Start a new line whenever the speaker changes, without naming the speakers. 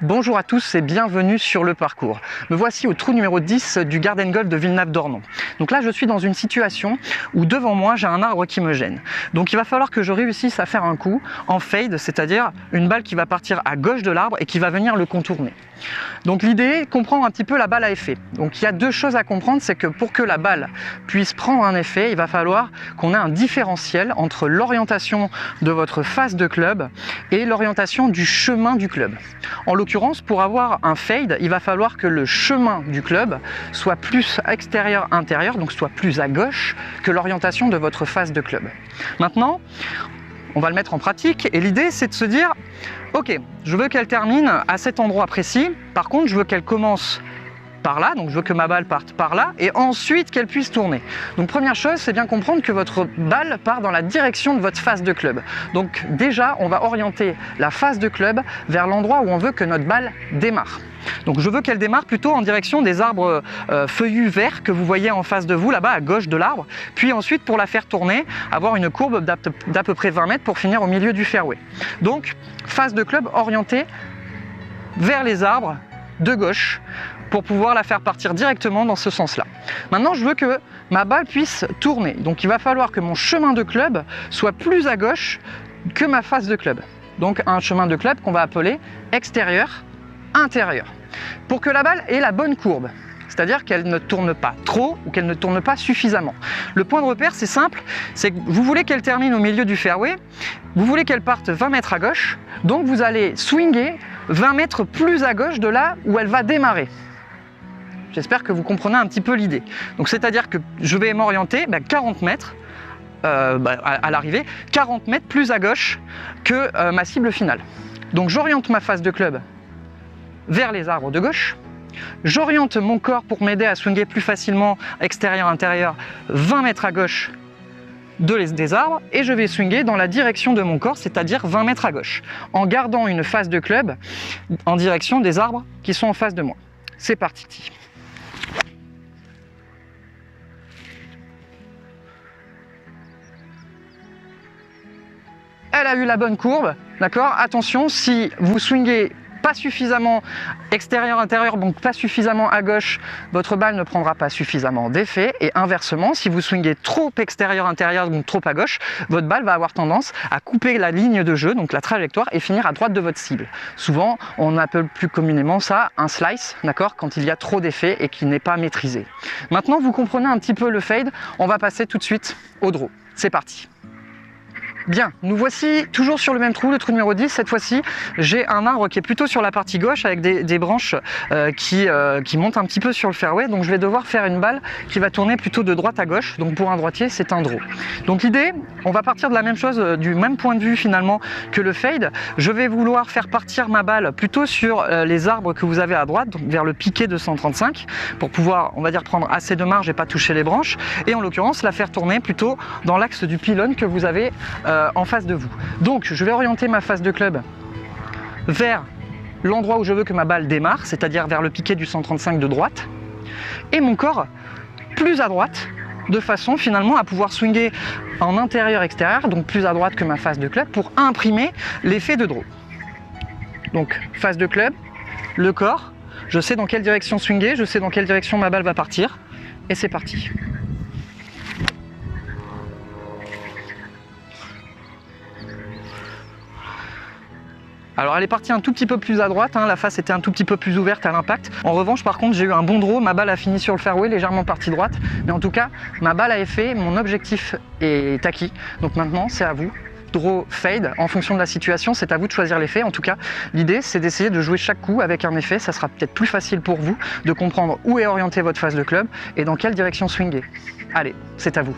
Bonjour à tous et bienvenue sur le parcours. Me voici au trou numéro 10 du Garden Golf de Villenave-d'Ornon. Donc là je suis dans une situation où devant moi j'ai un arbre qui me gêne. Donc il va falloir que je réussisse à faire un coup en fade, c'est-à-dire une balle qui va partir à gauche de l'arbre et qui va venir le contourner. Donc l'idée, comprendre un petit peu la balle à effet. Donc il y a deux choses à comprendre, c'est que pour que la balle puisse prendre un effet, il va falloir qu'on ait un différentiel entre l'orientation de votre face de club et l'orientation du chemin du club. En l'occurrence, pour avoir un fade, il va falloir que le chemin du club soit plus extérieur-intérieur, donc soit plus à gauche que l'orientation de votre face de club. Maintenant, on va le mettre en pratique et l'idée c'est de se dire ok, je veux qu'elle termine à cet endroit précis, par contre je veux qu'elle commence par là, donc je veux que ma balle parte par là et ensuite qu'elle puisse tourner. Donc première chose, c'est bien comprendre que votre balle part dans la direction de votre face de club. Donc déjà, on va orienter la face de club vers l'endroit où on veut que notre balle démarre. Donc je veux qu'elle démarre plutôt en direction des arbres feuillus verts que vous voyez en face de vous, là-bas à gauche de l'arbre. Puis ensuite, pour la faire tourner, avoir une courbe d'à peu près 20 mètres pour finir au milieu du fairway. Donc face de club orientée vers les arbres de gauche pour pouvoir la faire partir directement dans ce sens-là. Maintenant, je veux que ma balle puisse tourner. Donc il va falloir que mon chemin de club soit plus à gauche que ma face de club. Donc un chemin de club qu'on va appeler extérieur-intérieur. Pour que la balle ait la bonne courbe, c'est-à-dire qu'elle ne tourne pas trop ou qu'elle ne tourne pas suffisamment. Le point de repère, c'est simple, c'est que vous voulez qu'elle termine au milieu du fairway, vous voulez qu'elle parte 20 mètres à gauche, donc vous allez swinger 20 mètres plus à gauche de là où elle va démarrer. J'espère que vous comprenez un petit peu l'idée. Donc c'est-à-dire que je vais m'orienter 40 mètres à l'arrivée, 40 mètres plus à gauche que ma cible finale. Donc j'oriente ma face de club vers les arbres de gauche. J'oriente mon corps pour m'aider à swinger plus facilement extérieur-intérieur 20 mètres à gauche des arbres et je vais swinger dans la direction de mon corps, c'est-à-dire 20 mètres à gauche, en gardant une face de club en direction des arbres qui sont en face de moi. C'est parti. Elle a eu la bonne courbe, d'accord? Attention, si vous swingez pas suffisamment extérieur-intérieur, donc pas suffisamment à gauche, votre balle ne prendra pas suffisamment d'effet. Et inversement, si vous swingez trop extérieur-intérieur, donc trop à gauche, votre balle va avoir tendance à couper la ligne de jeu, donc la trajectoire, et finir à droite de votre cible. Souvent, on appelle plus communément ça un slice, d'accord, quand il y a trop d'effet et qui n'est pas maîtrisé. Maintenant, vous comprenez un petit peu le fade, on va passer tout de suite au draw. C'est parti. Bien, nous voici toujours sur le même trou, le trou numéro 10. Cette fois-ci, j'ai un arbre qui est plutôt sur la partie gauche avec des branches qui montent un petit peu sur le fairway. Donc je vais devoir faire une balle qui va tourner plutôt de droite à gauche. Donc pour un droitier, c'est un draw. Donc l'idée, on va partir de la même chose, du même point de vue finalement que le fade. Je vais vouloir faire partir ma balle plutôt sur les arbres que vous avez à droite, donc vers le piquet de 135, pour pouvoir, on va dire, prendre assez de marge et pas toucher les branches. Et en l'occurrence, la faire tourner plutôt dans l'axe du pylône que vous avez en face de vous. Donc je vais orienter ma face de club vers l'endroit où je veux que ma balle démarre, c'est-à-dire vers le piquet du 135 de droite, et mon corps plus à droite, de façon finalement à pouvoir swinger en intérieur-extérieur, donc plus à droite que ma face de club, pour imprimer l'effet de draw. Donc face de club, le corps, je sais dans quelle direction swinger, je sais dans quelle direction ma balle va partir, et c'est parti. Alors elle est partie un tout petit peu plus à droite, la face était un tout petit peu plus ouverte à l'impact. En revanche, par contre, j'ai eu un bon draw, ma balle a fini sur le fairway, légèrement partie droite. Mais en tout cas, ma balle a effet, mon objectif est acquis. Donc maintenant, c'est à vous. Draw, fade, en fonction de la situation, c'est à vous de choisir l'effet. En tout cas, l'idée, c'est d'essayer de jouer chaque coup avec un effet. Ça sera peut-être plus facile pour vous de comprendre où est orientée votre face de club et dans quelle direction swinger. Allez, c'est à vous.